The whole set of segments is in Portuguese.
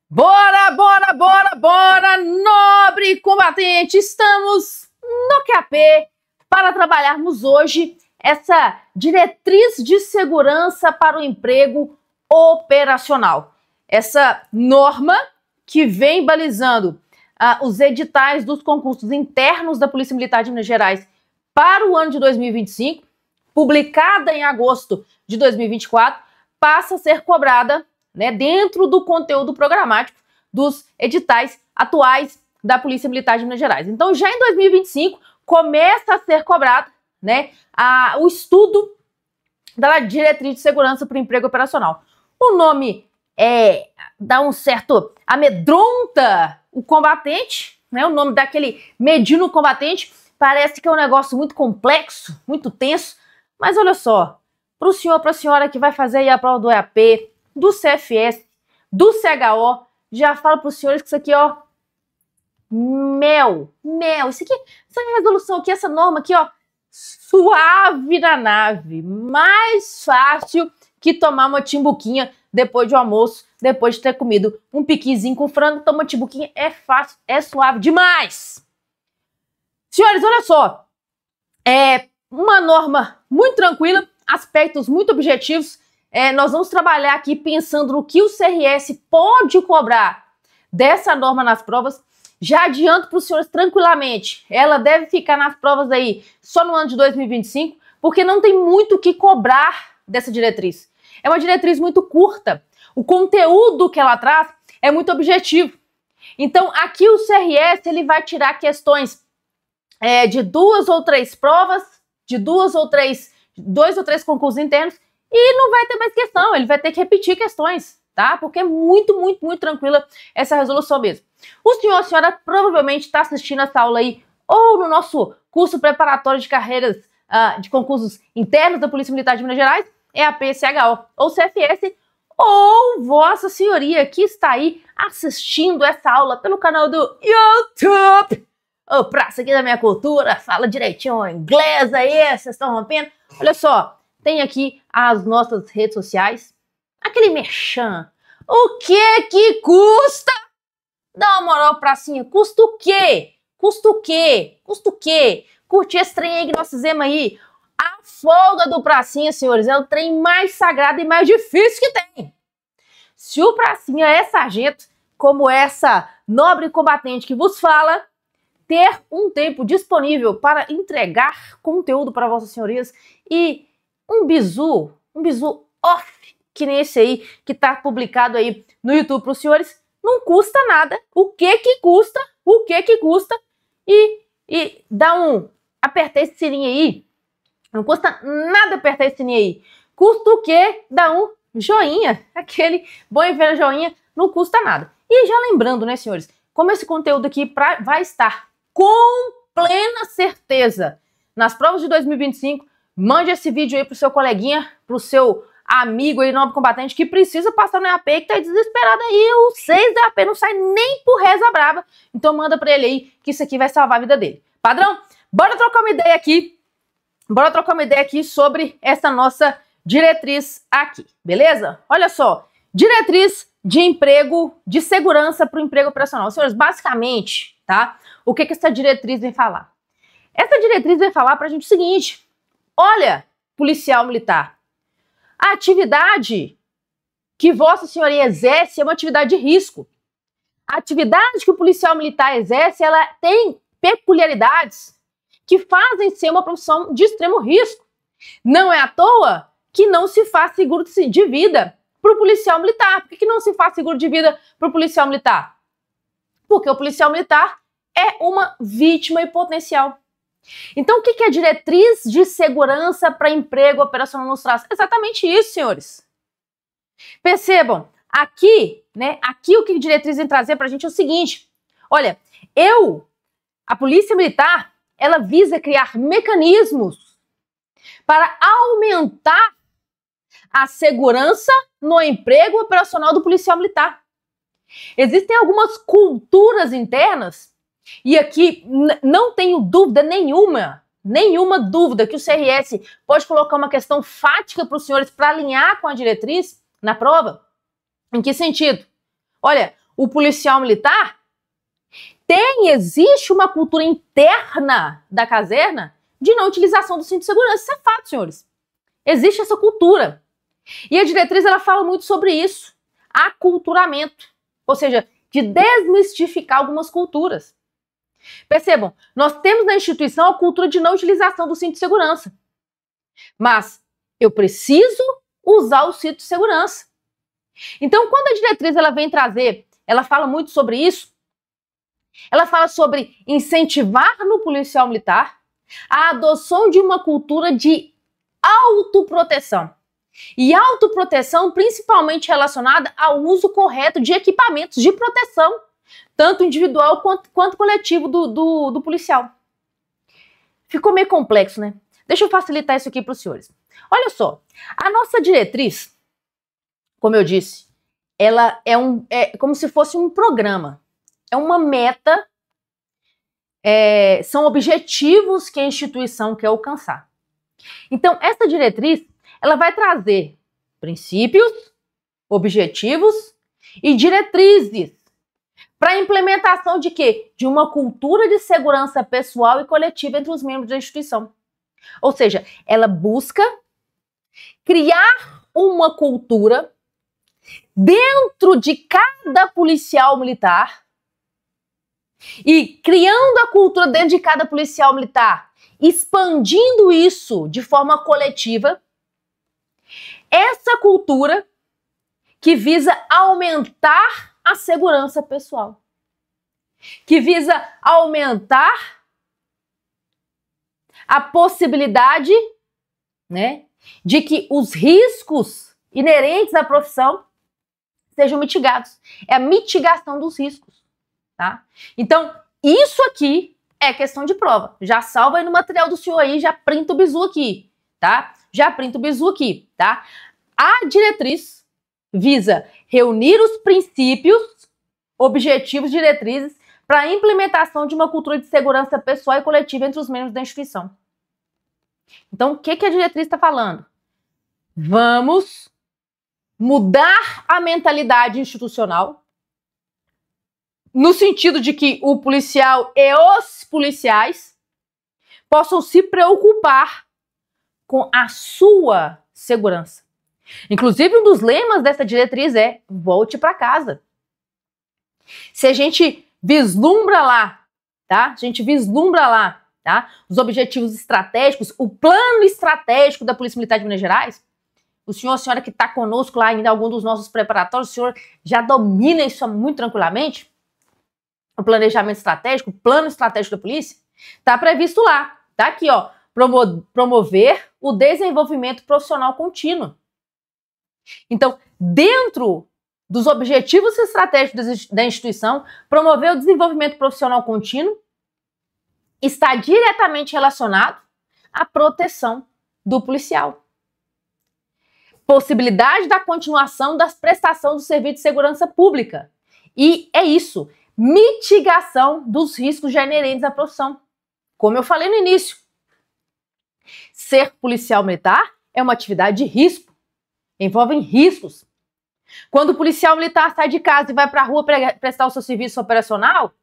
Bora, bora, bora, bora, nobre combatente! Estamos no QAP para trabalharmos hoje essa diretriz de segurança para o emprego operacional. Essa norma que vem balizando os editais dos concursos internos da Polícia Militar de Minas Gerais para o ano de 2025, publicada em agosto de 2024, passa a ser cobrada, né, dentro do conteúdo programático dos editais atuais da Polícia Militar de Minas Gerais. Então, já em 2025, começa a ser cobrado, né, o estudo da diretriz de segurança para o emprego operacional. O nome dá um certo amedronta o combatente, né, o nome daquele medindo o combatente, parece que é um negócio muito complexo, muito tenso, mas olha só, para o senhor, para a senhora que vai fazer aí a prova do EAP, do CFS, do CHO, já falo para os senhores que isso aqui, ó, mel, isso aqui, essa resolução aqui, essa norma aqui, ó, suave na nave, mais fácil que tomar uma timbuquinha depois de almoço, depois de ter comido um piquizinho com frango, tomar uma timbuquinha é fácil, é suave demais. Senhores, olha só, é uma norma muito tranquila, aspectos muito objetivos. Nós vamos trabalhar aqui pensando no que o CRS pode cobrar dessa norma nas provas. Já adianto para os senhores tranquilamente, ela deve ficar nas provas aí só no ano de 2025, porque não tem muito o que cobrar dessa diretriz. É uma diretriz muito curta, o conteúdo que ela traz é muito objetivo. Então aqui o CRS ele vai tirar questões de 2 ou 3 provas, de 2 ou 3 concursos internos, e não vai ter mais questão, ele vai ter que repetir questões, tá? Porque é muito tranquila essa resolução mesmo. O senhor, a senhora provavelmente está assistindo essa aula aí, ou no nosso curso preparatório de carreiras de concursos internos da Polícia Militar de Minas Gerais, EAP, CHO ou CFS, ou vossa senhoria que está aí assistindo essa aula pelo canal do YouTube. Ô, praça aqui da minha cultura, fala direitinho o inglês aí, vocês estão rompendo. Olha só, tem aqui as nossas redes sociais, aquele merchan. O que custa? Dá uma moral, pracinha, custa o quê? Custa o quê? Custa o quê? Curtir esse trem aí que nós fizemos aí. A folga do pracinha, senhores, é o trem mais sagrado e mais difícil que tem. Se o pracinha é sargento, como essa nobre combatente que vos fala, ter um tempo disponível para entregar conteúdo para vossas senhorias e um bizu off, que nem esse aí, que tá publicado aí no YouTube para os senhores, não custa nada. O que custa? O que custa? E dá apertar esse sininho aí, não custa nada apertar esse sininho aí. Custa o quê? Dá um joinha, aquele bom e velho joinha, não custa nada. E já lembrando, né, senhores, como esse conteúdo aqui vai estar com plena certeza nas provas de 2025, mande esse vídeo aí pro seu coleguinha, pro seu amigo aí, nobre combatente, que precisa passar no EAP, que tá desesperado aí, o 6 do EAP não sai nem por reza braba, então manda pra ele aí, que isso aqui vai salvar a vida dele. Padrão, bora trocar uma ideia aqui sobre essa nossa diretriz aqui, beleza? Olha só, diretriz de emprego, de segurança para o emprego operacional. Senhores, basicamente, tá? O que essa diretriz vem falar? Essa diretriz vem falar pra gente o seguinte: olha, policial militar, a atividade que vossa senhoria exerce é uma atividade de risco. A atividade que o policial militar exerce, ela tem peculiaridades que fazem ser uma profissão de extremo risco. Não é à toa que não se faz seguro de vida para o policial militar. Por que não se faz seguro de vida para o policial militar? Porque o policial militar é uma vítima em potencial. Então, o que a diretriz de segurança para emprego operacional nos traz? Exatamente isso, senhores. Percebam, aqui, né? Aqui o que a diretriz vem trazer para a gente é o seguinte: olha, a Polícia Militar, ela visa criar mecanismos para aumentar a segurança no emprego operacional do policial militar. Existem algumas culturas internas, e aqui não tenho dúvida nenhuma dúvida que o CRS pode colocar uma questão fática para os senhores para alinhar com a diretriz na prova. Em que sentido? Olha, o policial militar existe uma cultura interna da caserna de não utilização do cinto de segurança. Isso é fato, senhores. Existe essa cultura. E a diretriz, ela fala muito sobre isso. Aculturamento. Ou seja, de desmistificar algumas culturas. Percebam, nós temos na instituição a cultura de não utilização do cinto de segurança. Mas eu preciso usar o cinto de segurança. Então, quando a diretriz ela vem trazer, ela fala muito sobre isso, ela fala sobre incentivar no policial militar a adoção de uma cultura de autoproteção. E autoproteção principalmente relacionada ao uso correto de equipamentos de proteção, tanto individual quanto coletivo do policial. Ficou meio complexo, né? Deixa eu facilitar isso aqui para os senhores. Olha só, a nossa diretriz, como eu disse, ela é como se fosse um programa. É uma meta, são objetivos que a instituição quer alcançar. Então, essa diretriz, ela vai trazer princípios, objetivos e diretrizes para a implementação de quê? De uma cultura de segurança pessoal e coletiva entre os membros da instituição. Ou seja, ela busca criar uma cultura dentro de cada policial militar e criando a cultura dentro de cada policial militar, expandindo isso de forma coletiva, essa cultura que visa aumentar a segurança pessoal, que visa aumentar a possibilidade, né, de que os riscos inerentes à profissão sejam mitigados. É a mitigação dos riscos, tá? Então, isso aqui é questão de prova. Já salva aí no material do senhor aí, já printa o bizu aqui, tá? Já printa o bizu aqui, tá? A diretriz visa reunir os princípios, objetivos, diretrizes para a implementação de uma cultura de segurança pessoal e coletiva entre os membros da instituição. Então, o que a diretriz está falando? Vamos mudar a mentalidade institucional no sentido de que o policial e os policiais possam se preocupar com a sua segurança. Inclusive, um dos lemas dessa diretriz é volte para casa. Se a gente vislumbra lá, tá? A gente vislumbra lá, tá? Os objetivos estratégicos, o plano estratégico da Polícia Militar de Minas Gerais. O senhor, a senhora que está conosco lá em algum dos nossos preparatórios, o senhor já domina isso muito tranquilamente? O planejamento estratégico, o plano estratégico da polícia, está previsto lá. Tá aqui, ó. Promover o desenvolvimento profissional contínuo. Então, dentro dos objetivos estratégicos da instituição, promover o desenvolvimento profissional contínuo está diretamente relacionado à proteção do policial. Possibilidade da continuação da prestação do serviço de segurança pública. E é isso, mitigação dos riscos já inerentes à profissão. Como eu falei no início, ser policial militar é uma atividade de risco, envolve riscos. Quando o policial militar sai de casa e vai para a rua prestar o seu serviço operacional,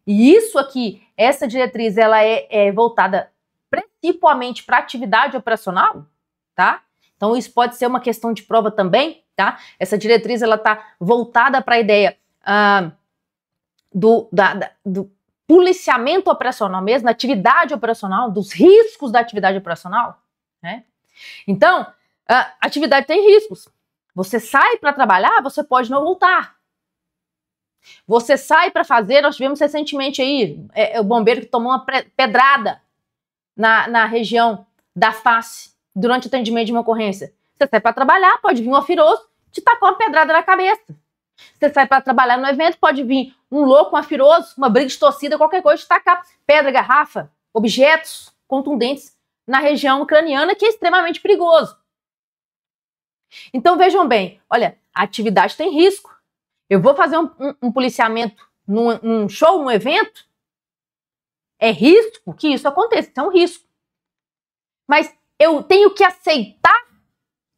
e isso aqui, essa diretriz, ela é voltada principalmente para atividade operacional, tá? Então isso pode ser uma questão de prova também, tá? Essa diretriz, ela tá voltada para a ideia do policiamento operacional mesmo, da atividade operacional, dos riscos da atividade operacional, né? Então, a atividade tem riscos. Você sai para trabalhar, você pode não voltar. Você sai para fazer, nós tivemos recentemente aí, o bombeiro que tomou uma pedrada na região da face durante o atendimento de uma ocorrência. Você sai para trabalhar, pode vir um afiroso te tacar uma pedrada na cabeça. Você sai para trabalhar no evento, pode vir um louco, um afiroso, uma briga de torcida, qualquer coisa, te tacar pedra, garrafa, objetos contundentes na região craniana, que é extremamente perigoso. Então vejam bem, olha, a atividade tem risco. Eu vou fazer um policiamento num show, num evento, é risco que isso aconteça, isso é um risco. Mas eu tenho que aceitar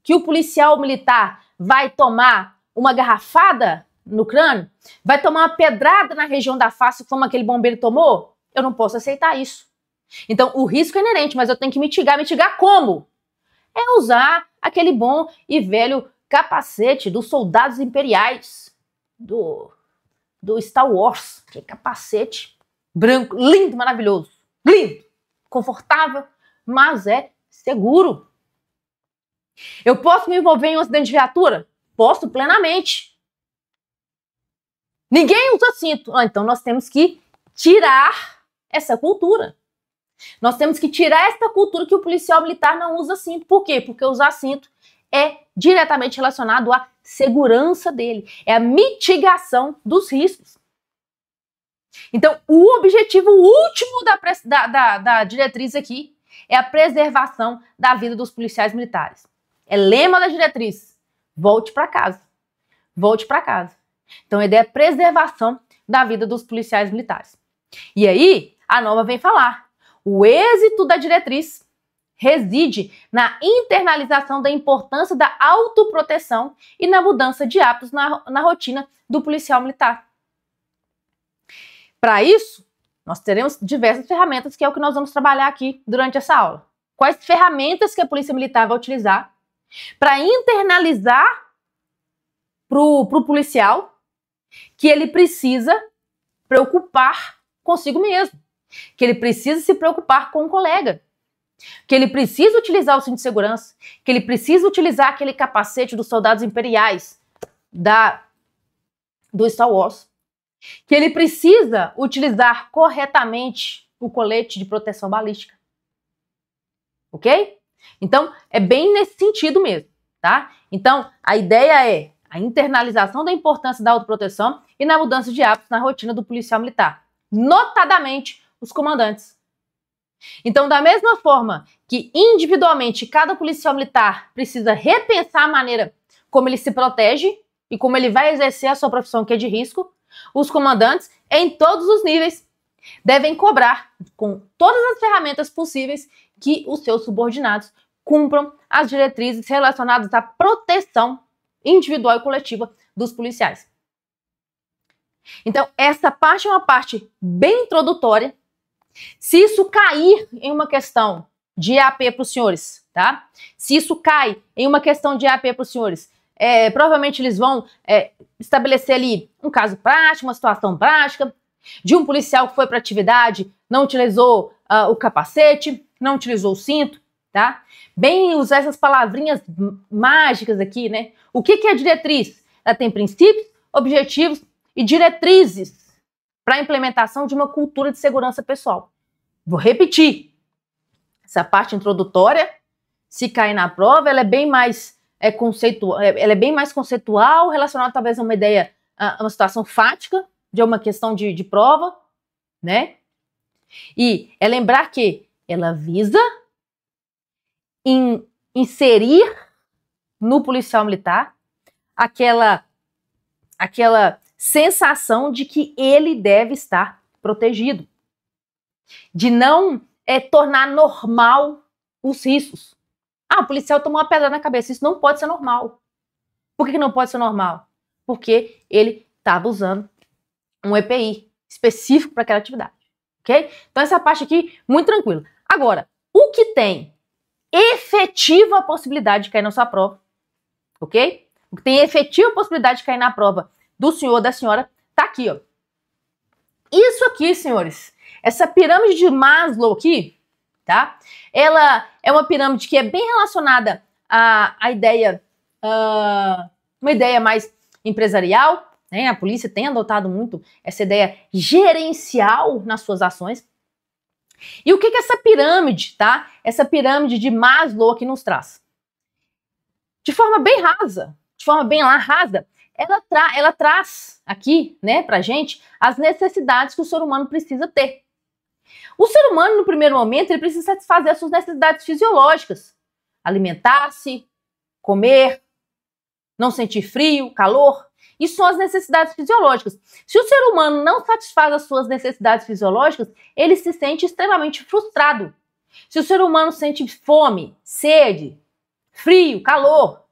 que o policial militar vai tomar uma garrafada no crânio, vai tomar uma pedrada na região da face como aquele bombeiro tomou, eu não posso aceitar isso. Então, o risco é inerente, mas eu tenho que mitigar. Mitigar como? É usar aquele bom e velho capacete dos soldados imperiais do Star Wars. Que capacete branco, lindo, maravilhoso. Lindo, confortável, mas é seguro. Eu posso me envolver em um acidente de viatura? Posso plenamente. Ninguém usa cinto. Então nós temos que tirar essa cultura. Nós temos que tirar essa cultura que o policial militar não usa cinto. Por quê? Porque usar cinto é diretamente relacionado à segurança dele. É a mitigação dos riscos. Então, o objetivo último da diretriz aqui é a preservação da vida dos policiais militares. É lema da diretriz. Volte para casa. Volte para casa. Então, a ideia é a preservação da vida dos policiais militares. E aí, a norma vem falar. O êxito da diretriz reside na internalização da importância da autoproteção e na mudança de hábitos na rotina do policial militar. Para isso, nós teremos diversas ferramentas, que é o que nós vamos trabalhar aqui durante essa aula. Quais ferramentas que a Polícia Militar vai utilizar para internalizar para o policial que ele precisa preocupar consigo mesmo, que ele precisa se preocupar com o colega, que ele precisa utilizar o cinto de segurança, que ele precisa utilizar aquele capacete dos soldados imperiais do Star Wars, que ele precisa utilizar corretamente o colete de proteção balística. Ok? Então, é bem nesse sentido mesmo, tá? Então, a ideia é a internalização da importância da autoproteção e na mudança de hábitos na rotina do policial militar, notadamente os comandantes. Então, da mesma forma que individualmente cada policial militar precisa repensar a maneira como ele se protege e como ele vai exercer a sua profissão, que é de risco, os comandantes, em todos os níveis, devem cobrar com todas as ferramentas possíveis que os seus subordinados cumpram as diretrizes relacionadas à proteção individual e coletiva dos policiais. Então, essa parte é uma parte bem introdutória. Se isso cair em uma questão de EAP para os senhores, tá? Se isso cai em uma questão de EAP para os senhores, provavelmente eles vão estabelecer ali um caso prático, uma situação prática, de um policial que foi para atividade, não utilizou o capacete, não utilizou o cinto, tá? Bem usar essas palavrinhas mágicas aqui, né? O que é a diretriz? Ela tem princípios, objetivos e diretrizes para a implementação de uma cultura de segurança pessoal. Vou repetir. Essa parte introdutória, se cair na prova, ela é bem mais conceitual, relacionada talvez a uma ideia, a uma situação fática, de uma questão de prova, né? E é lembrar que ela visa inserir no policial militar aquela sensação de que ele deve estar protegido, de não tornar normal os riscos. O policial tomou uma pedra na cabeça, isso não pode ser normal. Por que não pode ser normal? Porque ele estava usando um EPI específico para aquela atividade, ok? Então essa parte aqui, muito tranquila. Agora, o que tem efetiva possibilidade de cair na sua prova, ok? O que tem efetiva possibilidade de cair na prova do senhor ou da senhora, tá aqui, ó. Isso aqui, senhores, essa pirâmide de Maslow aqui, tá? Ela é uma pirâmide que é bem relacionada à ideia, uma ideia mais empresarial, né? A polícia tem adotado muito essa ideia gerencial nas suas ações. E o que essa pirâmide, tá? Essa pirâmide de Maslow aqui nos traz? De forma bem rasa, ela traz aqui, né, pra gente as necessidades que o ser humano precisa ter. O ser humano, no primeiro momento, ele precisa satisfazer as suas necessidades fisiológicas. Alimentar-se, comer, não sentir frio, calor. Isso são as necessidades fisiológicas. Se o ser humano não satisfaz as suas necessidades fisiológicas, ele se sente extremamente frustrado. Se o ser humano sente fome, sede, frio, calor,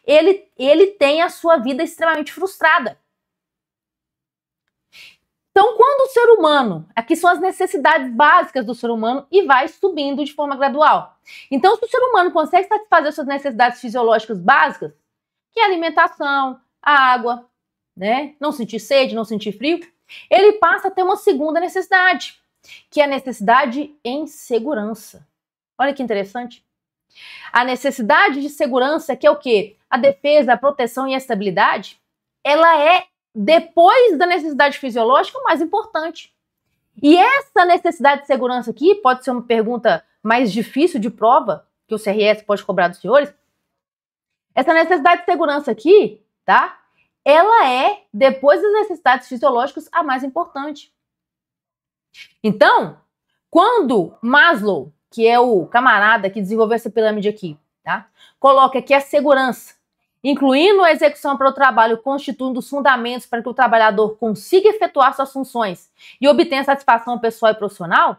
ele tem a sua vida extremamente frustrada. ser humano, aqui são as necessidades básicas do ser humano e vai subindo de forma gradual. Então, se o ser humano consegue satisfazer suas necessidades fisiológicas básicas, que é alimentação, a água, né? Não sentir sede, não sentir frio, ele passa a ter uma segunda necessidade, que é a necessidade em segurança. Olha que interessante. A necessidade de segurança, que é o quê? A defesa, a proteção e a estabilidade, ela é, depois da necessidade fisiológica, o mais importante. E essa necessidade de segurança aqui, pode ser uma pergunta mais difícil de prova, que o CRS pode cobrar dos senhores. Essa necessidade de segurança aqui, tá? Ela é, depois das necessidades fisiológicas, a mais importante. Então, quando Maslow, que é o camarada que desenvolveu essa pirâmide aqui, tá? Coloca que a segurança, incluindo a execução para o trabalho, constituindo os fundamentos para que o trabalhador consiga efetuar suas funções e obtenha satisfação pessoal e profissional,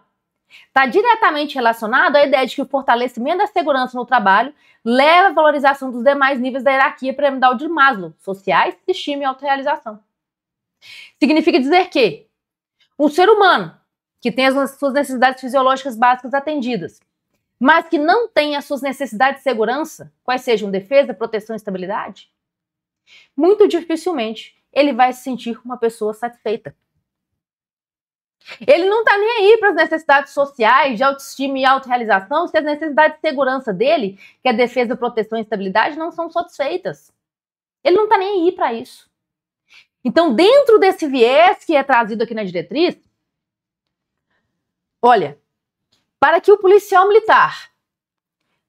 está diretamente relacionado à ideia de que o fortalecimento da segurança no trabalho leva à valorização dos demais níveis da hierarquia piramidal de Maslow, sociais, estima e autorrealização. Significa dizer que um ser humano que tem as suas necessidades fisiológicas básicas atendidas, mas que não tem as suas necessidades de segurança, quais sejam defesa, proteção e estabilidade, muito dificilmente ele vai se sentir uma pessoa satisfeita. Ele não está nem aí para as necessidades sociais, de autoestima e autorrealização, se as necessidades de segurança dele, que é defesa, proteção e estabilidade, não são satisfeitas. Ele não está nem aí para isso. Então, dentro desse viés que é trazido aqui na diretriz, olha, para que o policial militar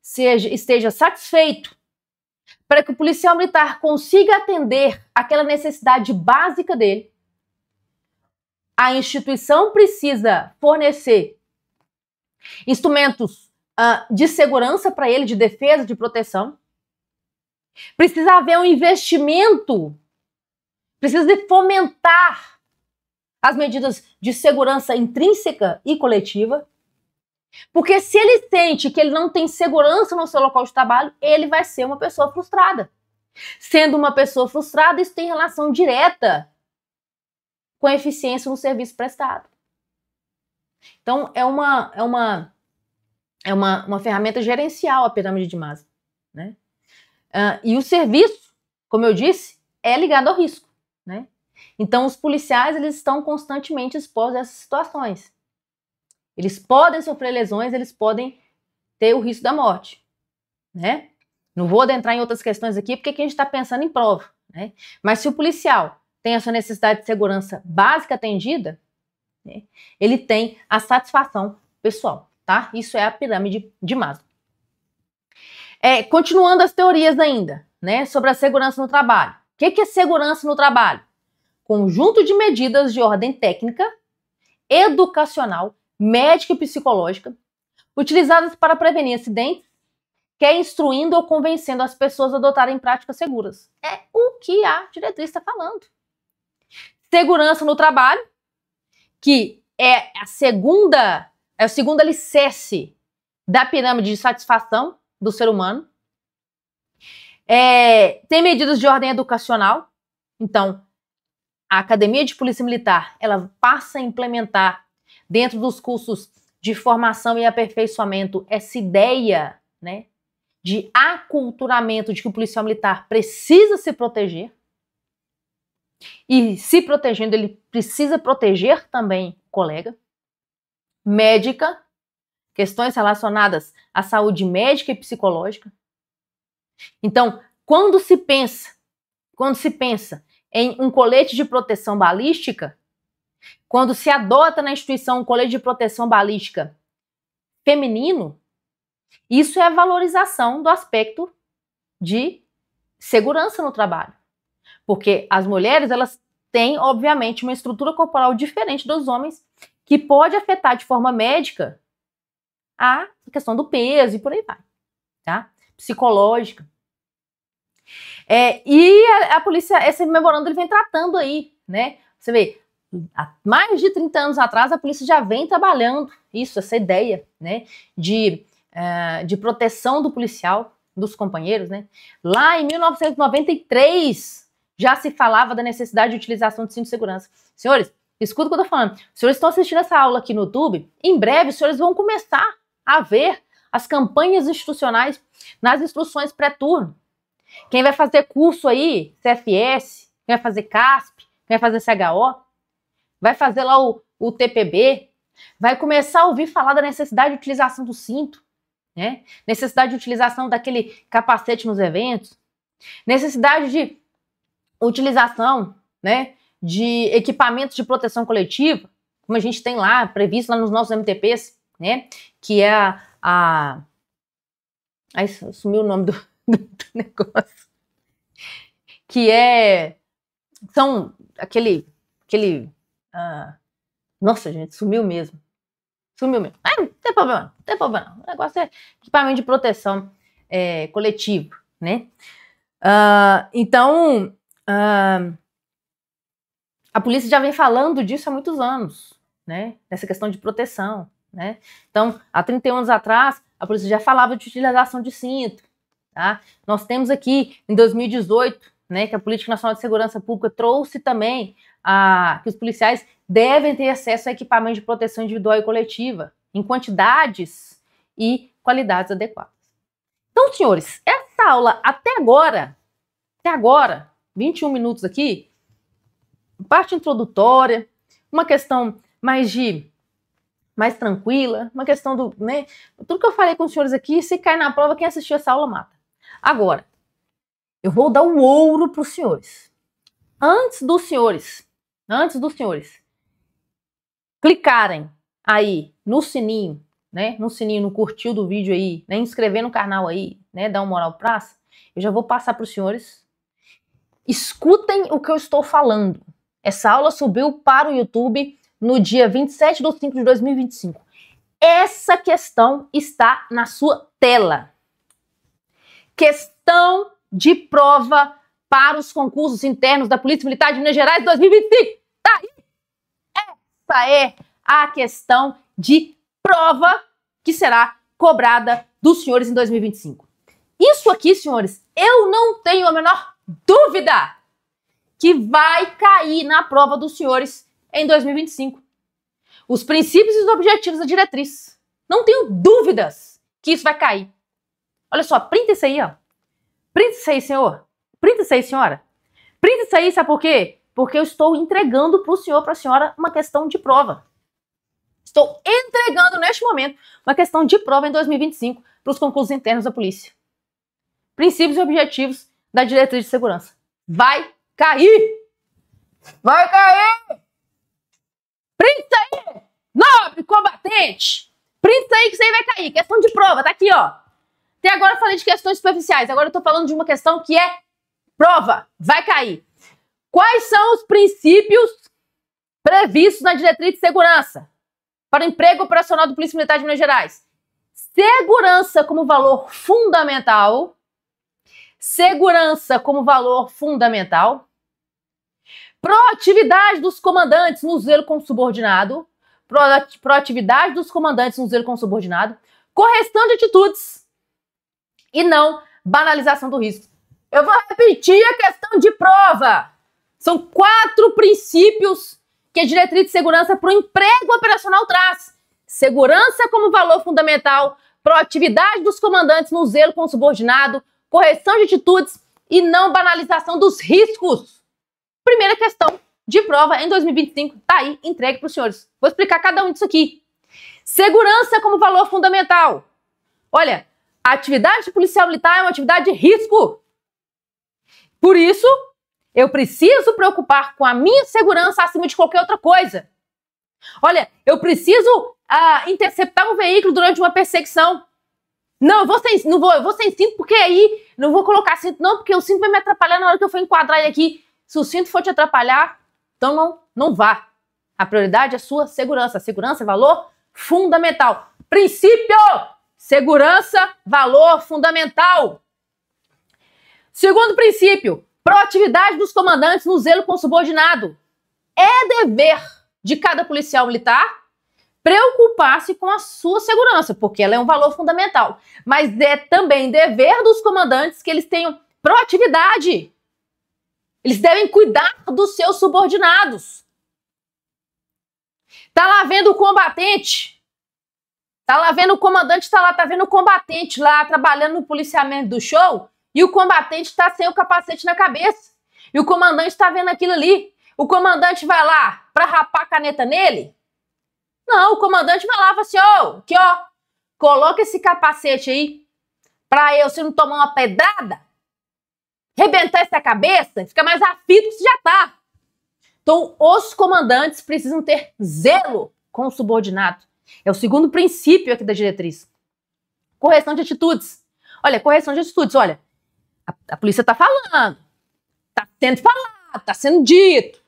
esteja satisfeito, para que o policial militar consiga atender aquela necessidade básica dele, a instituição precisa fornecer instrumentos de segurança para ele, de defesa, de proteção. Precisa haver um investimento, precisa fomentar as medidas de segurança intrínseca e coletiva. Porque se ele sente que ele não tem segurança no seu local de trabalho, ele vai ser uma pessoa frustrada. Sendo uma pessoa frustrada, isso tem relação direta com a eficiência no serviço prestado. Então, é uma ferramenta gerencial a pirâmide de Maslow, né? E o serviço, como eu disse, é ligado ao risco, né? Então, os policiais, eles estão constantemente expostos a essas situações. Eles podem sofrer lesões, eles podem ter o risco da morte, né? Não vou adentrar em outras questões aqui, porque aqui a gente está pensando em prova, né? Mas se o policial tem a sua necessidade de segurança básica atendida, né, ele tem a satisfação pessoal, tá? Isso é a pirâmide de Maslow. Continuando as teorias ainda, né, sobre a segurança no trabalho. O que é segurança no trabalho? Conjunto de medidas de ordem técnica, educacional, médica e psicológica, utilizadas para prevenir acidentes, que é instruindo ou convencendo as pessoas a adotarem práticas seguras. É o que a diretriz está falando. Segurança no trabalho, que é o segundo alicerce da pirâmide de satisfação do ser humano. Tem medidas de ordem educacional. Então, a Academia de Polícia Militar, ela passa a implementar dentro dos cursos de formação e aperfeiçoamento essa ideia, né, de aculturamento de que o policial militar precisa se proteger. E se protegendo, ele precisa proteger também o colega. Médica, questões relacionadas à saúde médica e psicológica. Então, quando se pensa em um colete de proteção balística, quando se adota na instituição um colete de proteção balística feminino, isso é a valorização do aspecto de segurança no trabalho. Porque as mulheres, elas têm, obviamente, uma estrutura corporal diferente dos homens, que pode afetar de forma médica a questão do peso e por aí vai, tá? Psicológica. E a polícia, esse memorando, ele vem tratando aí, né? Você vê, há mais de 30 anos atrás, a polícia já vem trabalhando isso, essa ideia, né, de proteção do policial, dos companheiros, né? Lá em 1993, já se falava da necessidade de utilização de cinto de segurança. Senhores, escuta o que eu tô falando. Os senhores estão assistindo essa aula aqui no YouTube, em breve os senhores vão começar a ver as campanhas institucionais nas instruções pré-turno. Quem vai fazer curso aí, CFS, quem vai fazer CASP, quem vai fazer CHO, vai fazer lá o TPB, vai começar a ouvir falar da necessidade de utilização do cinto, né? Necessidade de utilização daquele capacete nos eventos, necessidade de utilização, né, de equipamentos de proteção coletiva, como a gente tem lá, previsto lá nos nossos MTPs, né, que é Aí sumiu o nome do negócio. Que são nossa, gente, sumiu mesmo. Sumiu mesmo. Não tem problema, não tem problema. O negócio é equipamento de proteção coletivo, né? Então, a polícia já vem falando disso há muitos anos, né? Nessa questão de proteção, né? Então, há 31 anos atrás, a polícia já falava de utilização de cinto, tá? Nós temos aqui, em 2018, né, que a Política Nacional de Segurança Pública trouxe também que os policiais devem ter acesso a equipamento de proteção individual e coletiva, em quantidades e qualidades adequadas. Então, senhores, essa aula até agora, 21 minutos aqui, parte introdutória, uma questão mais tranquila, uma questão do, né, tudo que eu falei com os senhores aqui, se cai na prova, quem assistiu essa aula mata. Agora, eu vou dar o ouro para os senhores. Antes dos senhores clicarem aí no sininho, né, no curtir do vídeo aí, né, inscrever no canal aí, né, dar uma moral praça, eu já vou passar para os senhores. Escutem o que eu estou falando. Essa aula subiu para o YouTube no dia 27/5/2025. Essa questão está na sua tela. Questão de prova para os concursos internos da Polícia Militar de Minas Gerais 2025. Tá aí. Essa é a questão de prova que será cobrada dos senhores em 2025. Isso aqui, senhores, eu não tenho a menor dúvida que vai cair na prova dos senhores em 2025. Os princípios e os objetivos da diretriz. Não tenho dúvidas que isso vai cair. Olha só, printa isso aí, ó. Printa isso aí, senhor. Printa isso aí, senhora. Printa isso aí, sabe por quê? Porque eu estou entregando para o senhor, para a senhora, uma questão de prova. Estou entregando, neste momento, uma questão de prova em 2025 para os concursos internos da polícia. Princípios e objetivos da diretriz de segurança. Vai cair! Vai cair! Printa aí! Nobre combatente! Printa aí que isso aí vai cair. Questão de prova, tá aqui, ó. Até agora eu falei de questões superficiais. Agora eu tô falando de uma questão que é prova. Vai cair. Quais são os princípios previstos na diretriz de segurança para o emprego operacional do Polícia Militar de Minas Gerais? Segurança como valor fundamental. Segurança como valor fundamental. Proatividade dos comandantes no zelo com o subordinado. Proatividade dos comandantes no zelo com o subordinado. Correção de atitudes. E não banalização do risco. Eu vou repetir a questão de prova. São 4 princípios que a diretriz de segurança para o emprego operacional traz. Segurança como valor fundamental. Proatividade dos comandantes no zelo com o subordinado. Correção de atitudes e não banalização dos riscos. Primeira questão de prova em 2025, tá aí, entregue para os senhores. Vou explicar cada um disso aqui. Segurança como valor fundamental. Olha, a atividade de policial militar é uma atividade de risco. Por isso, eu preciso preocupar com a minha segurança acima de qualquer outra coisa. Olha, eu preciso interceptar um veículo durante uma perseguição. Não, eu vou sem cinto, porque aí não vou colocar cinto não, porque o cinto vai me atrapalhar na hora que eu for enquadrar ele aqui. Se o cinto for te atrapalhar, então não vá. A prioridade é a sua segurança. A segurança é valor fundamental. Princípio! Segurança, valor fundamental. Segundo princípio, proatividade dos comandantes no zelo com o subordinado. É dever de cada policial militar preocupar-se com a sua segurança, porque ela é um valor fundamental. Mas é também dever dos comandantes que eles tenham proatividade. Eles devem cuidar dos seus subordinados. Tá lá vendo o combatente. Tá lá vendo o comandante, tá vendo o combatente lá trabalhando no policiamento do show e o combatente tá sem o capacete na cabeça. E o comandante tá vendo aquilo ali. O comandante vai lá pra rapar a caneta nele? Não, o comandante vai lá e fala assim, aqui ó, coloca esse capacete aí pra eu, se não tomar uma pedrada, rebentar essa cabeça, fica mais aflito que você já tá. Então, os comandantes precisam ter zelo com o subordinado. É o segundo princípio aqui da diretriz. Correção de atitudes. Olha, correção de atitudes. Olha, a polícia tá falando. Tá sendo falado, tá sendo dito.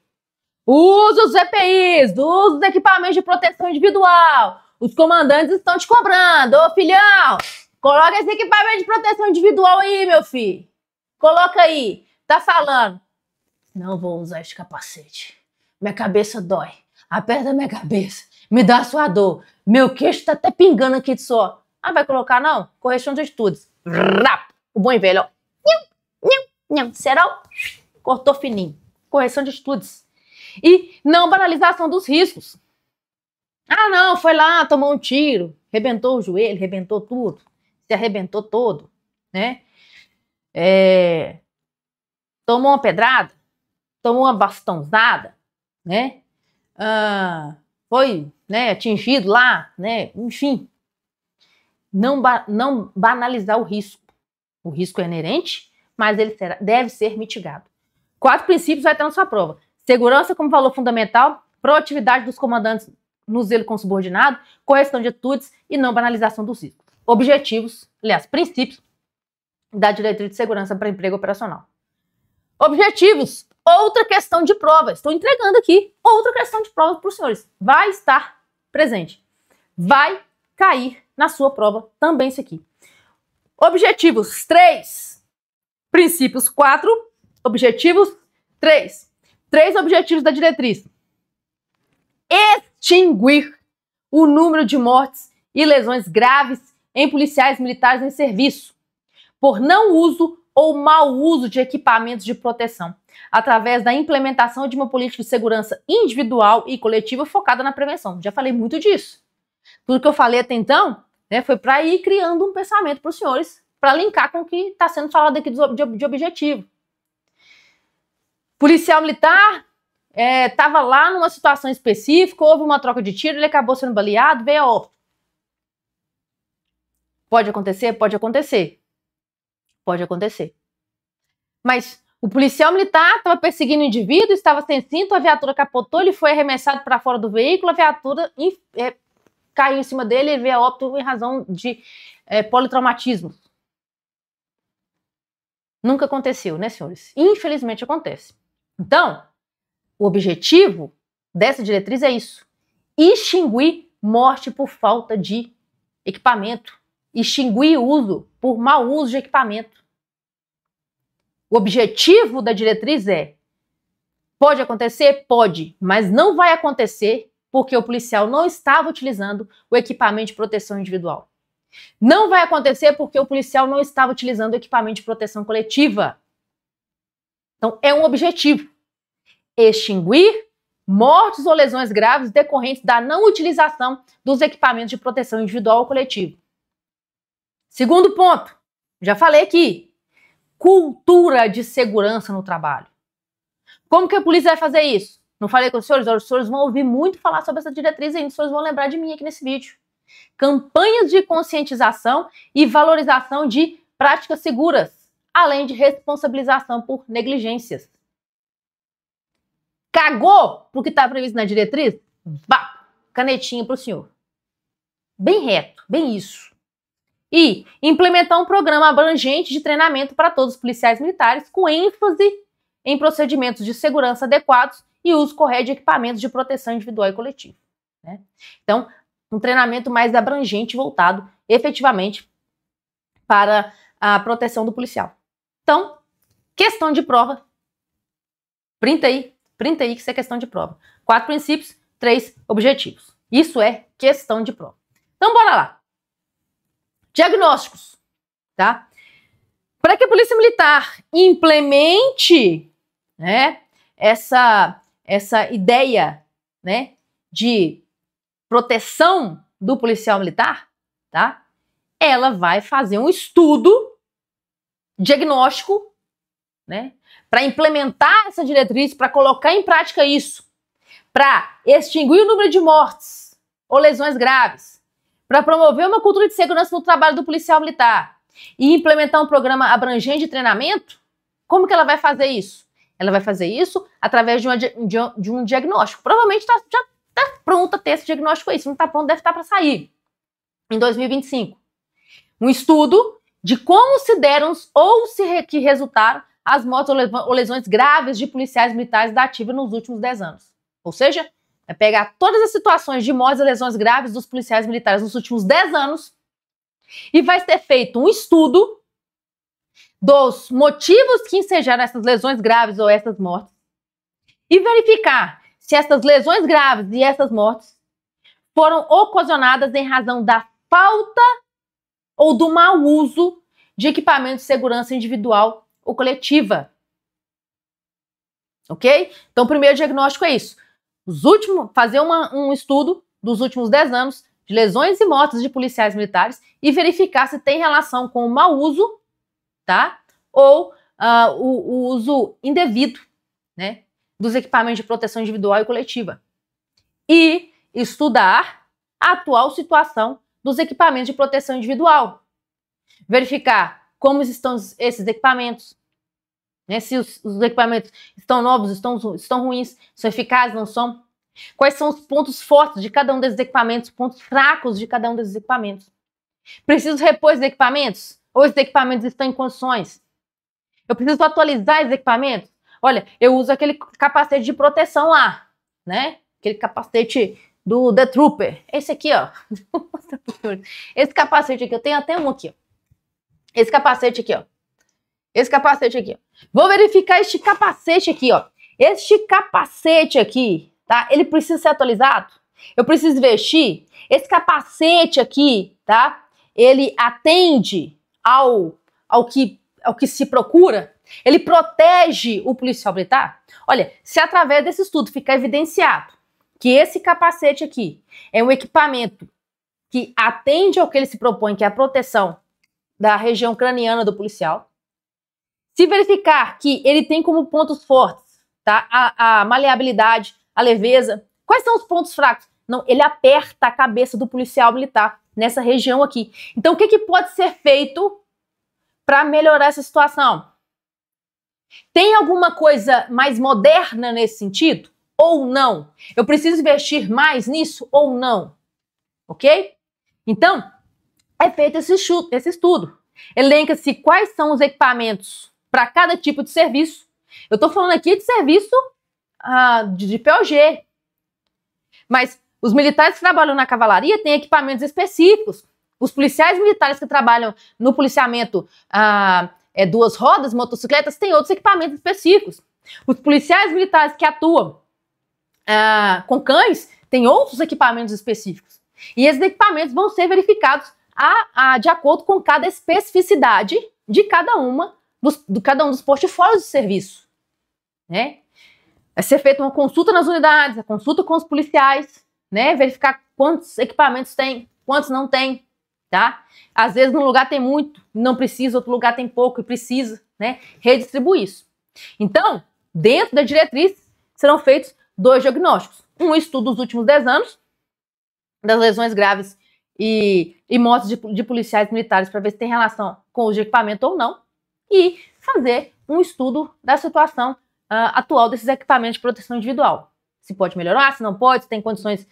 Usa os EPIs, usa os equipamentos de proteção individual. Os comandantes estão te cobrando. Ô, filhão, coloca esse equipamento de proteção individual aí, meu filho. Coloca aí. Tá falando. Não vou usar este capacete. Minha cabeça dói. Aperta minha cabeça. Me dá sua dor. Meu queixo tá até pingando aqui de suor. Ah, vai colocar não? Correção de atitudes. O bom e velho, ó. Será? Cortou fininho. Correção de atitudes. E não banalização dos riscos. Ah, não, foi lá, tomou um tiro, rebentou o joelho, rebentou tudo, se arrebentou todo, né? Tomou uma pedrada, tomou uma bastãozada, né? Foi, né, atingido lá, né? Enfim, não banalizar o risco. O risco é inerente, mas ele deve ser mitigado. 4 princípios vai ter na sua prova. Segurança como valor fundamental, proatividade dos comandantes no zelo com o subordinado, correção de atitudes e não banalização dos riscos. Objetivos, aliás, princípios da diretriz de segurança para emprego operacional. Objetivos, outra questão de prova. Estou entregando aqui outra questão de prova para os senhores. Vai estar presente. Vai cair na sua prova também isso aqui. Objetivos 3. Princípios 4. Objetivos 3. 3 objetivos da diretriz. Extinguir o número de mortes e lesões graves em policiais militares em serviço por não uso ou mau uso de equipamentos de proteção, através da implementação de uma política de segurança individual e coletiva focada na prevenção. Já falei muito disso. Tudo que eu falei até então, né, foi para ir criando um pensamento para os senhores, para linkar com o que está sendo falado aqui de objetivo. Policial militar estava lá numa situação específica, houve uma troca de tiro, ele acabou sendo baleado, veio a óbito. Pode acontecer? Pode acontecer. Pode acontecer. Mas o policial militar estava perseguindo o indivíduo, estava sem cinto, a viatura capotou, ele foi arremessado para fora do veículo, a viatura caiu em cima dele, ele veio a óbito em razão de politraumatismo. Nunca aconteceu, né, senhores? Infelizmente acontece. Então, o objetivo dessa diretriz é isso. Extinguir morte por falta de equipamento. Extinguir uso por mau uso de equipamento. O objetivo da diretriz pode acontecer? Pode, mas não vai acontecer porque o policial não estava utilizando o equipamento de proteção individual. Não vai acontecer porque o policial não estava utilizando o equipamento de proteção coletiva. Então, é um objetivo. Extinguir mortes ou lesões graves decorrentes da não utilização dos equipamentos de proteção individual ou coletivo. Segundo ponto, já falei aqui, cultura de segurança no trabalho. Como que a polícia vai fazer isso? Não falei com os senhores vão ouvir muito falar sobre essa diretriz ainda, os senhores vão lembrar de mim aqui nesse vídeo. Campanhas de conscientização e valorização de práticas seguras, além de responsabilização por negligências. Cagou pro que está previsto na diretriz? Vá, canetinha pro senhor. Bem reto, bem isso. E implementar um programa abrangente de treinamento para todos os policiais militares, com ênfase em procedimentos de segurança adequados e uso correto de equipamentos de proteção individual e coletiva. Né? Então, um treinamento mais abrangente, voltado efetivamente para a proteção do policial. Então, questão de prova. Printa aí que isso é questão de prova. 4 princípios, 3 objetivos. Isso é questão de prova. Então, bora lá. Diagnósticos, tá? Para que a Polícia Militar implemente, né, essa ideia, né, de proteção do policial militar, tá? Ela vai fazer um estudo diagnóstico, né, para implementar essa diretriz, para colocar em prática isso, para extinguir o número de mortes ou lesões graves, para promover uma cultura de segurança no trabalho do policial militar e implementar um programa abrangente de treinamento. Como que ela vai fazer isso? Ela vai fazer isso através de um diagnóstico. Provavelmente já está pronto a ter esse diagnóstico aí. Se não está pronto, deve estar para sair em 2025. Um estudo de como se deram ou que resultaram as mortes ou lesões graves de policiais militares da ativa nos últimos 10 anos. Ou seja, vai pegar todas as situações de mortes e lesões graves dos policiais militares nos últimos 10 anos e vai ser feito um estudo dos motivos que ensejaram essas lesões graves ou essas mortes e verificar se essas lesões graves e essas mortes foram ocasionadas em razão da falta ou do mau uso de equipamento de segurança individual ou coletiva. Ok? Então, o primeiro diagnóstico é isso. Fazer um estudo dos últimos 10 anos de lesões e mortes de policiais militares e verificar se tem relação com o mau uso, tá? Ou o uso indevido, né, dos equipamentos de proteção individual e coletiva. E estudar a atual situação dos equipamentos de proteção individual. Verificar como estão esses equipamentos, né, se os equipamentos estão novos, estão ruins, são eficazes, não são. Quais são os pontos fortes de cada um desses equipamentos, pontos fracos de cada um desses equipamentos. Preciso repor esses equipamentos? Ou esses equipamentos estão em condições? Eu preciso atualizar esses equipamentos? Olha, eu uso aquele capacete de proteção lá, né? Aquele capacete do The Trooper. Esse aqui, ó. Esse capacete aqui, eu tenho até um aqui, ó. Esse capacete aqui, ó. Esse capacete aqui, ó. Vou verificar este capacete aqui, ó. Este capacete aqui, tá? Ele precisa ser atualizado? Eu preciso vestir? Esse capacete aqui, tá? Ele atende ao que se procura? Ele protege o policial militar? Olha, se através desse estudo ficar evidenciado que esse capacete aqui é um equipamento que atende ao que ele se propõe, que é a proteção da região craniana do policial, se verificar que ele tem como pontos fortes, tá, a maleabilidade, a leveza, quais são os pontos fracos? Não, ele aperta a cabeça do policial militar nessa região aqui. Então, o que pode ser feito para melhorar essa situação? Tem alguma coisa mais moderna nesse sentido? Ou não? Eu preciso investir mais nisso ou não? Ok? Então, é feito esse estudo. Elenca-se quais são os equipamentos para cada tipo de serviço. Eu estou falando aqui de serviço de POG. Mas os militares que trabalham na cavalaria têm equipamentos específicos. Os policiais militares que trabalham no policiamento duas rodas, motocicletas, têm outros equipamentos específicos. Os policiais militares que atuam com cães têm outros equipamentos específicos. E esses equipamentos vão ser verificados de acordo com cada especificidade de cada um dos portfólios de serviço, né? Vai ser feita uma consulta nas unidades, a consulta com os policiais, né? Verificar quantos equipamentos tem, quantos não tem, tá? Às vezes num lugar tem muito, não precisa, outro lugar tem pouco e precisa, né? Redistribuir isso. Então, dentro da diretriz, serão feitos 2 diagnósticos. Um estudo dos últimos 10 anos, das lesões graves e mortes de policiais militares para ver se tem relação com o equipamento ou não, e fazer um estudo da situação atual desses equipamentos de proteção individual. Se pode melhorar, se não pode, se tem condições,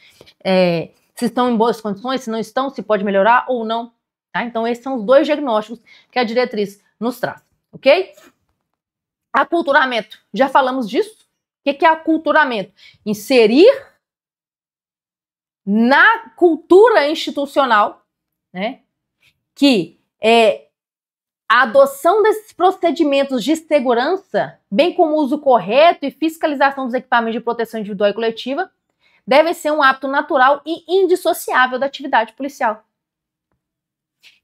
se estão em boas condições, se não estão, se pode melhorar ou não. Tá? Então, esses são os 2 diagnósticos que a diretriz nos traz, ok? Aculturamento, já falamos disso. O que é aculturamento? Inserir na cultura institucional, né, que a adoção desses procedimentos de segurança, bem como o uso correto e fiscalização dos equipamentos de proteção individual e coletiva, deve ser um hábito natural e indissociável da atividade policial.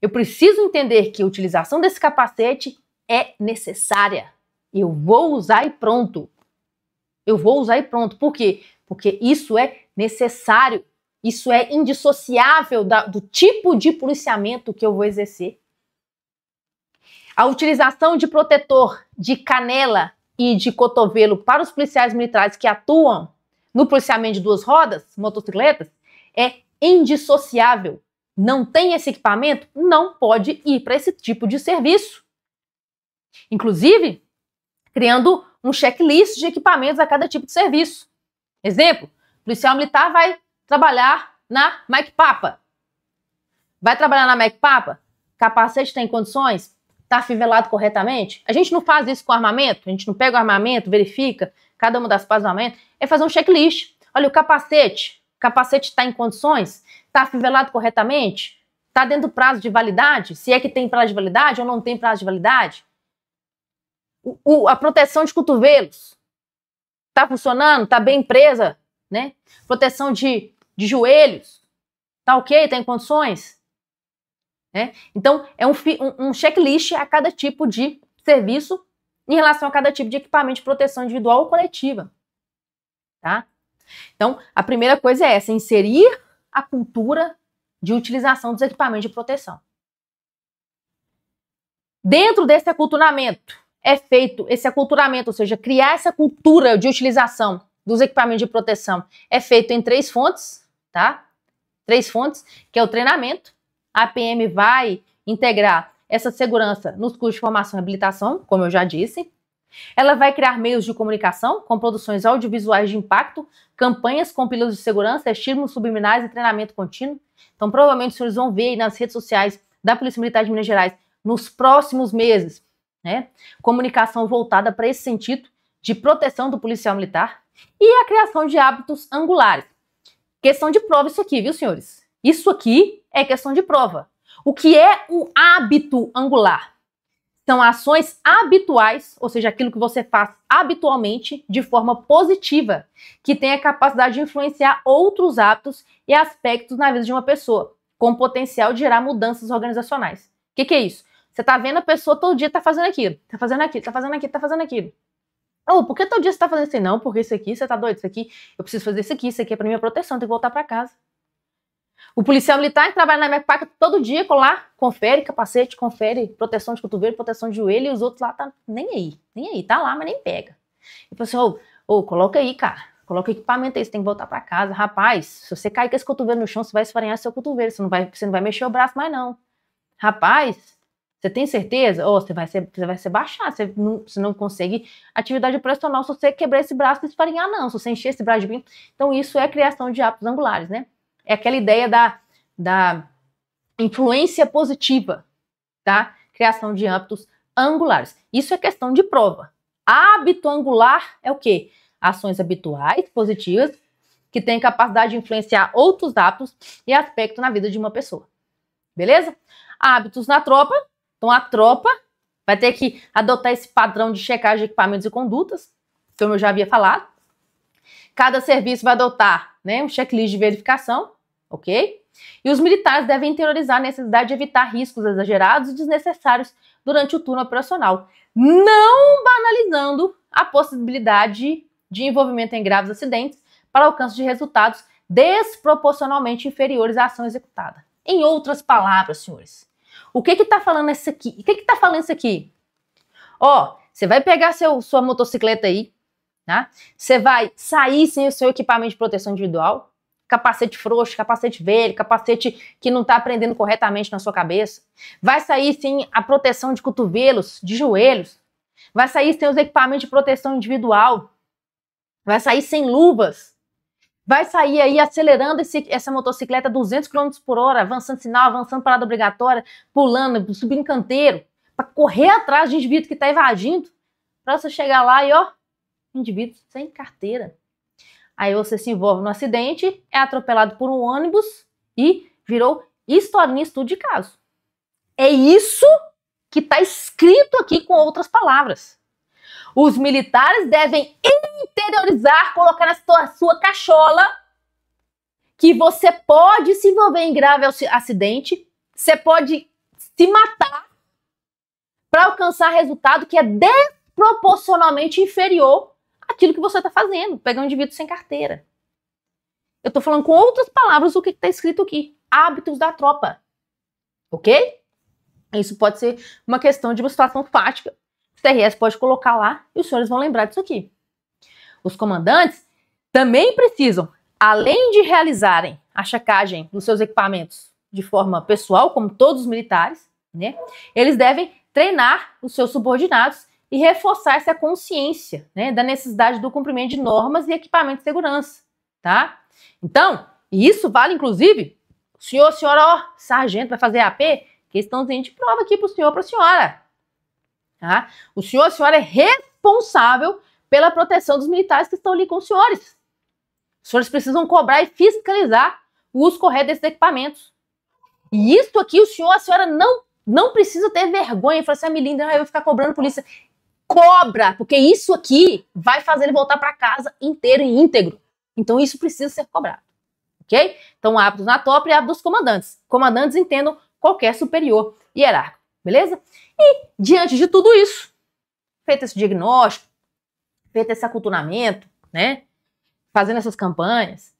Eu preciso entender que a utilização desse capacete é necessária. Eu vou usar e pronto. Eu vou usar e pronto. Por quê? Porque isso é necessário. Isso é indissociável do tipo de policiamento que eu vou exercer. A utilização de protetor de canela e de cotovelo para os policiais militares que atuam no policiamento de duas rodas, motocicletas, é indissociável. Não tem esse equipamento, não pode ir para esse tipo de serviço. Inclusive, criando um checklist de equipamentos a cada tipo de serviço. Exemplo, o policial militar vai trabalhar na Mike Papa. Vai trabalhar na Mike Papa? Capacete tem condições? Está afivelado corretamente? A gente não faz isso com armamento? A gente não pega o armamento, verifica cada uma das partes do armamento? É fazer um checklist. Olha, o capacete está em condições? Está afivelado corretamente? Está dentro do prazo de validade? Se é que tem prazo de validade ou não tem prazo de validade? A proteção de cotovelos está funcionando? Está bem presa? Né? Proteção de joelhos? Está ok? Está em condições? Né? Então, é um checklist a cada tipo de serviço em relação a cada tipo de equipamento de proteção individual ou coletiva. Tá? Então, a primeira coisa é essa, inserir a cultura de utilização dos equipamentos de proteção. Dentro desse aculturamento, é feito esse aculturamento, ou seja, criar essa cultura de utilização dos equipamentos de proteção, é feito em 3 fontes, tá? 3 fontes, que é o treinamento. A PM vai integrar essa segurança nos cursos de formação e habilitação, como eu já disse. Ela vai criar meios de comunicação com produções audiovisuais de impacto, campanhas com pílulas de segurança, estímulos subliminares e treinamento contínuo. Então, provavelmente, os senhores vão ver aí nas redes sociais da Polícia Militar de Minas Gerais, nos próximos meses, né, comunicação voltada para esse sentido de proteção do policial militar e a criação de hábitos angulares. Questão de prova isso aqui, viu, senhores? Isso aqui é questão de prova. O que é um hábito angular? São ações habituais, ou seja, aquilo que você faz habitualmente de forma positiva, que tem a capacidade de influenciar outros hábitos e aspectos na vida de uma pessoa, com potencial de gerar mudanças organizacionais. O que é isso? Você tá vendo a pessoa todo dia tá fazendo aquilo, tá fazendo aquilo, tá fazendo aquilo, tá fazendo aquilo. Oh, por que todo dia você tá fazendo isso? Não, porque isso aqui, você tá doido, isso aqui, eu preciso fazer isso aqui é pra minha proteção, eu tenho que voltar pra casa. O policial militar que trabalha na MPAC todo dia, lá, confere capacete, confere proteção de cotovelo, proteção de joelho, e os outros lá tá nem aí, tá lá, mas nem pega. E o assim, coloca aí, cara, coloca equipamento aí, você tem que voltar pra casa. Rapaz, se você cair com esse cotovelo no chão, você vai esfarinhar seu cotovelo, você não vai mexer o braço mais não. Rapaz, você tem certeza? Você vai se baixar, você não consegue atividade profissional se você quebrar esse braço e esfarinhar não, se você encher esse braço de vinho. Então isso é criação de hábitos angulares, né? É aquela ideia da influência positiva, tá? Criação de hábitos angulares. Isso é questão de prova. Hábito angular é o quê? Ações habituais, positivas, que têm capacidade de influenciar outros hábitos e aspectos na vida de uma pessoa. Beleza? Hábitos na tropa. Então a tropa vai ter que adotar esse padrão de checagem de equipamentos e condutas, como eu já havia falado. Cada serviço vai adotar, né, um checklist de verificação, ok? E os militares devem interiorizar a necessidade de evitar riscos exagerados e desnecessários durante o turno operacional, não banalizando a possibilidade de envolvimento em graves acidentes para alcance de resultados desproporcionalmente inferiores à ação executada. Em outras palavras, senhores, o que está falando isso aqui? O que está falando isso aqui? Ó, você vai pegar sua motocicleta aí, tá? Você vai sair sem o seu equipamento de proteção individual, capacete frouxo, capacete velho, capacete que não está prendendo corretamente na sua cabeça. Vai sair sem a proteção de cotovelos, de joelhos. Vai sair sem os equipamentos de proteção individual. Vai sair sem luvas. Vai sair aí acelerando essa motocicleta a 200 km por hora, avançando sinal, avançando parada obrigatória, pulando, subindo canteiro, para correr atrás de indivíduo que está evadindo, para você chegar lá e, ó, indivíduo sem carteira. Aí você se envolve no acidente, é atropelado por um ônibus e virou historinha, estudo de caso. É isso que está escrito aqui com outras palavras. Os militares devem interiorizar, colocar na sua cachola que você pode se envolver em grave acidente, você pode se matar para alcançar resultado que é desproporcionalmente inferior àquilo que você está fazendo, pegar um indivíduo sem carteira. Eu tô falando com outras palavras o que está escrito aqui. Hábitos da tropa. Ok? Isso pode ser uma questão de uma situação fática. O TRS pode colocar lá e os senhores vão lembrar disso aqui. Os comandantes também precisam, além de realizarem a checagem dos seus equipamentos de forma pessoal, como todos os militares, né, eles devem treinar os seus subordinados e reforçar essa consciência, né, da necessidade do cumprimento de normas e equipamentos de segurança, tá? Então, isso vale inclusive, o senhor, a senhora, ó, sargento vai fazer AP, questãozinha de prova aqui pro senhor, pra senhora, tá? O senhor, a senhora é responsável pela proteção dos militares que estão ali com os senhores. Os senhores precisam cobrar e fiscalizar o uso correto desses equipamentos. E isso aqui, o senhor, a senhora não precisa ter vergonha e falar assim, ah, Melinda, eu vou ficar cobrando polícia. Cobra, porque isso aqui vai fazer ele voltar para casa inteiro e íntegro. Então isso precisa ser cobrado, ok? Então hábitos na tropa e hábitos dos comandantes. Comandantes entendam qualquer superior hierárquico, beleza? E diante de tudo isso, feito esse diagnóstico, feito esse aculturamento, né? Fazendo essas campanhas,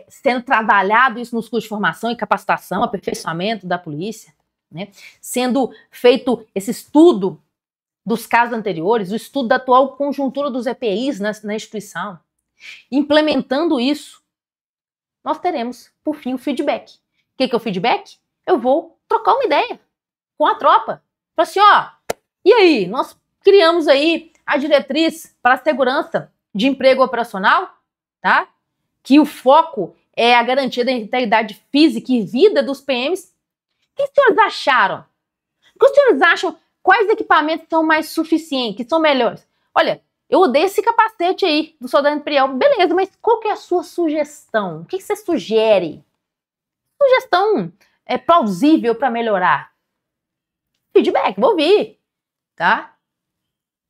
sendo trabalhado isso nos cursos de formação e capacitação, aperfeiçoamento da polícia, né? Sendo feito esse estudo dos casos anteriores, o estudo da atual conjuntura dos EPIs na instituição, implementando isso, nós teremos, por fim, o feedback. O que é o feedback? Eu vou trocar uma ideia com a tropa. Fala assim, ó, e aí, nós criamos aí a diretriz para a segurança de emprego operacional, tá? Que o foco é a garantia da integridade física e vida dos PMs. O que os senhores acharam? O que os senhores acham? Quais equipamentos são mais suficientes, que são melhores? Olha, eu odeio esse capacete aí do soldado imperial. Beleza, mas qual que é a sua sugestão? O que você sugere? Sugestão plausível para melhorar? Feedback, vou ouvir, tá?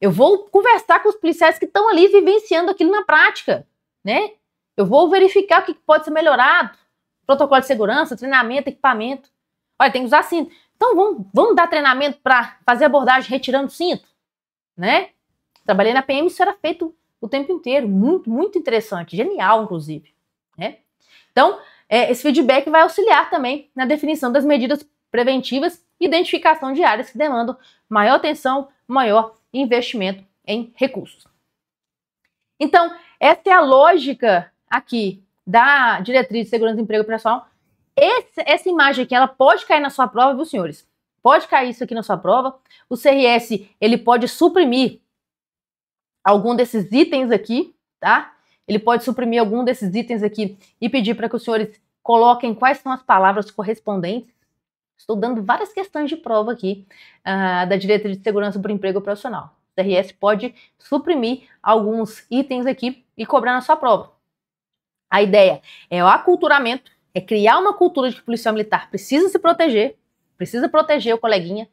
Eu vou conversar com os policiais que estão ali vivenciando aquilo na prática, né? Eu vou verificar o que pode ser melhorado. Protocolo de segurança, treinamento, equipamento. Olha, tem que usar cinto. Então vamos dar treinamento para fazer abordagem retirando o cinto, né? Trabalhei na PM, isso era feito o tempo inteiro. Muito, muito interessante. Genial, inclusive, né? Então, esse feedback vai auxiliar também na definição das medidas preventivas e identificação de áreas que demandam maior atenção, maior investimento em recursos. Então, essa é a lógica aqui da diretriz de segurança e emprego operacional. Essa imagem aqui, ela pode cair na sua prova, viu, senhores? Pode cair isso aqui na sua prova. O CRS, ele pode suprimir algum desses itens aqui, tá? Ele pode suprimir algum desses itens aqui e pedir para que os senhores coloquem quais são as palavras correspondentes. Estou dando várias questões de prova aqui da diretriz de segurança para o emprego profissional. O CRS pode suprimir alguns itens aqui e cobrar na sua prova. A ideia é o aculturamento, é criar uma cultura de que o policial militar precisa se proteger, precisa proteger o coleguinha.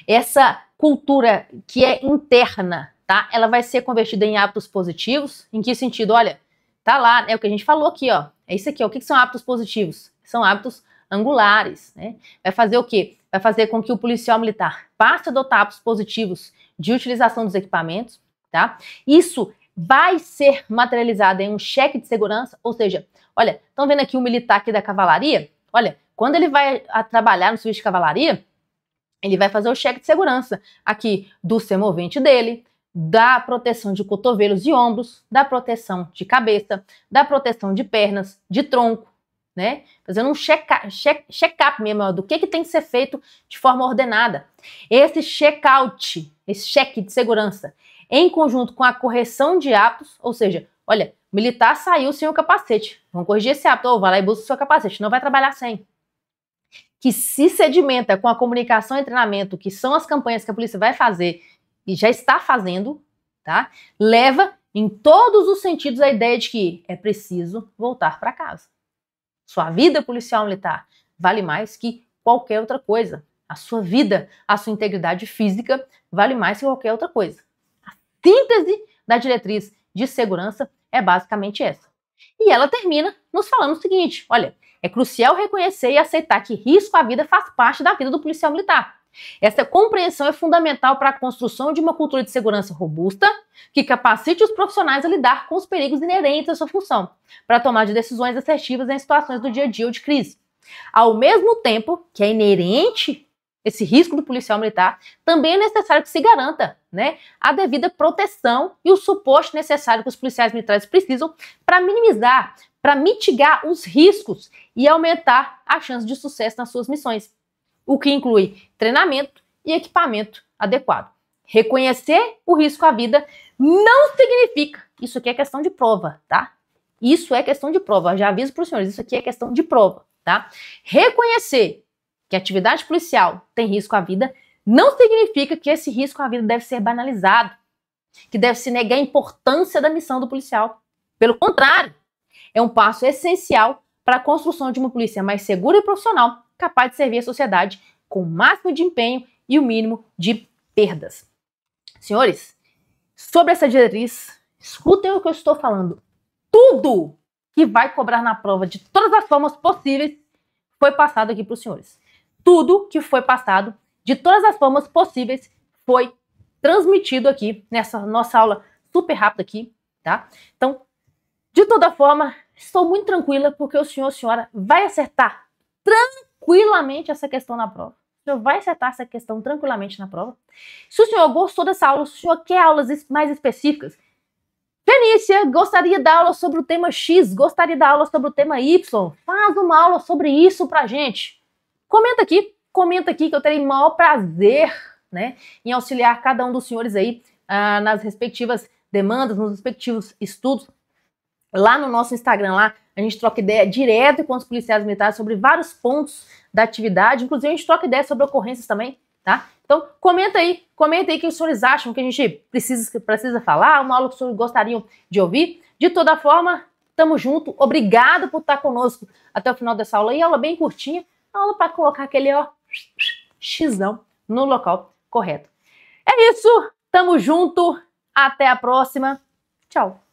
Essa cultura que é interna, tá? Ela vai ser convertida em hábitos positivos. Em que sentido? Olha, tá lá, é o que a gente falou aqui, ó. É isso aqui, ó. O que são hábitos positivos? São hábitos angulares, né? Vai fazer o quê? Vai fazer com que o policial militar passe a adotar hábitos positivos de utilização dos equipamentos, tá? Isso vai ser materializado em um cheque de segurança, ou seja, olha, estão vendo aqui o militar aqui da cavalaria? Olha, quando ele vai trabalhar no serviço de cavalaria, ele vai fazer o cheque de segurança aqui do semovente dele, da proteção de cotovelos e ombros, da proteção de cabeça, da proteção de pernas, de tronco, né? Fazendo um check-up mesmo, do que tem que ser feito de forma ordenada. Esse check-out, esse cheque de segurança, em conjunto com a correção de hábitos, ou seja, olha, o militar saiu sem o capacete, vamos corrigir esse hábito, vai lá e busca o seu capacete, não vai trabalhar sem. Que se sedimenta com a comunicação e treinamento, que são as campanhas que a polícia vai fazer e já está fazendo, tá? Leva em todos os sentidos a ideia de que é preciso voltar para casa. Sua vida policial militar vale mais que qualquer outra coisa. A sua vida, a sua integridade física vale mais que qualquer outra coisa. A síntese da diretriz de segurança é basicamente essa. E ela termina nos falando o seguinte, olha, é crucial reconhecer e aceitar que risco à vida faz parte da vida do policial militar. Essa compreensão é fundamental para a construção de uma cultura de segurança robusta, que capacite os profissionais a lidar com os perigos inerentes à sua função, para tomar de decisões assertivas em situações do dia a dia ou de crise. Ao mesmo tempo que é inerente esse risco do policial militar, também é necessário que se garanta, né, a devida proteção e o suporte necessário que os policiais militares precisam para minimizar, para mitigar os riscos e aumentar a chance de sucesso nas suas missões, o que inclui treinamento e equipamento adequado. Reconhecer o risco à vida não significa, isso aqui é questão de prova, tá? Isso é questão de prova, já aviso para os senhores, isso aqui é questão de prova, tá? Reconhecer que a atividade policial tem risco à vida não significa que esse risco à vida deve ser banalizado, que deve se negar a importância da missão do policial. Pelo contrário, é um passo essencial para a construção de uma polícia mais segura e profissional, capaz de servir a sociedade com o máximo de empenho e o mínimo de perdas. Senhores, sobre essa diretriz, escutem o que eu estou falando. Tudo que vai cobrar na prova de todas as formas possíveis foi passado aqui para os senhores. Tudo que foi passado de todas as formas possíveis foi transmitido aqui nessa nossa aula super rápida aqui, tá? Então, de toda forma, estou muito tranquila porque o senhor ou senhora vai acertar tranquilamente essa questão na prova. O senhor vai acertar essa questão tranquilamente na prova. Se o senhor gostou dessa aula, se o senhor quer aulas mais específicas, Fenícia, gostaria da aula sobre o tema X, gostaria da aula sobre o tema Y, faz uma aula sobre isso pra gente. Comenta aqui que eu terei o maior prazer, né, em auxiliar cada um dos senhores aí nas respectivas demandas, nos respectivos estudos. Lá no nosso Instagram, lá, a gente troca ideia direto com os policiais militares sobre vários pontos da atividade, inclusive a gente troca ideia sobre ocorrências também, tá? Então, comenta aí o que os senhores acham que a gente precisa falar, uma aula que os senhores gostariam de ouvir. De toda forma, tamo junto, obrigado por estar conosco até o final dessa aula aí, aula bem curtinha, aula para colocar aquele, ó, xizão no local correto. É isso, tamo junto, até a próxima, tchau.